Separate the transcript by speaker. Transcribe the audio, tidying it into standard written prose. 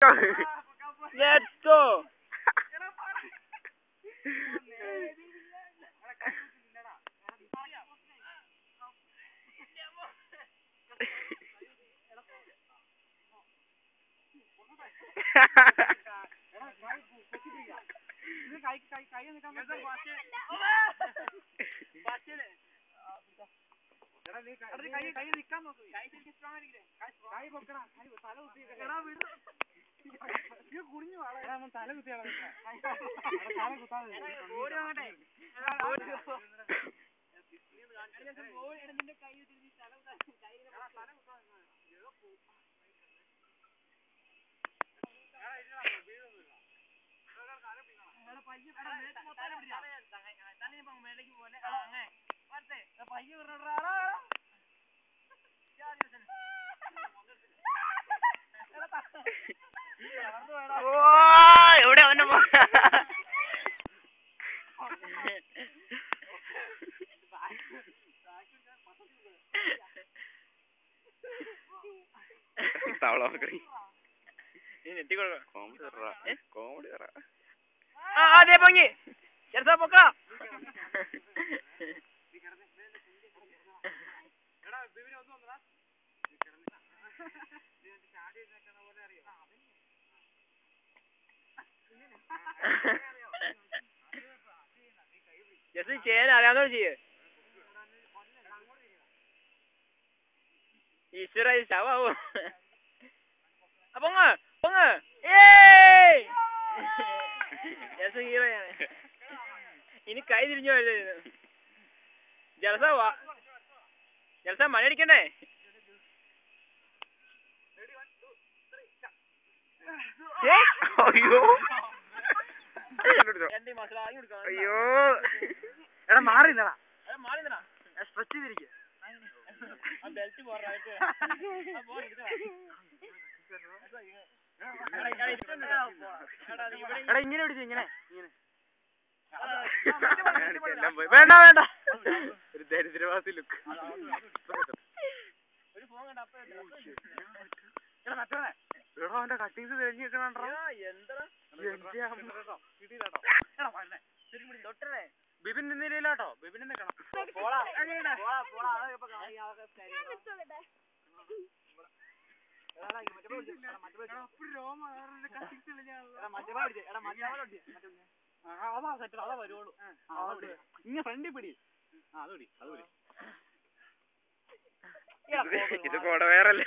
Speaker 1: Let's go. Dia panggil. Cerita apa kak? Jadi cewek ada yang tu je. Isra isawa. Apa ngah? Apa ngah? Yeay! Jadi hero ya. Ini kaya dirinya ada. Jalsa wa. Jalsa mana di kene? Ayo. Endi masalah ini udah. Ayo. Era mari nara. Era mari nara. Stretch diriye. A belt bor raha hai. A bor idhar. Era ingine odu ingine. വേണ്ട വേണ്ട ഒരു ദരിദ്രവാസി look ഒരു phone കണ്ട അവന്റെ cuttings തെളിഞ്ഞു നിൽക്കണോ തൊട്ടേ ബിബിൻ നിന്നില്ലാട്ടോ ബിബിൻ നിൽക്കണം അതാ സെറ്റ് അതാ വരുവുള്ളൂ ഇങ്ങനെ ഫ്രണ്ടിൽ പിടി അത് പിടി അത് പിടി ഇത് കോട വേറല്ലേ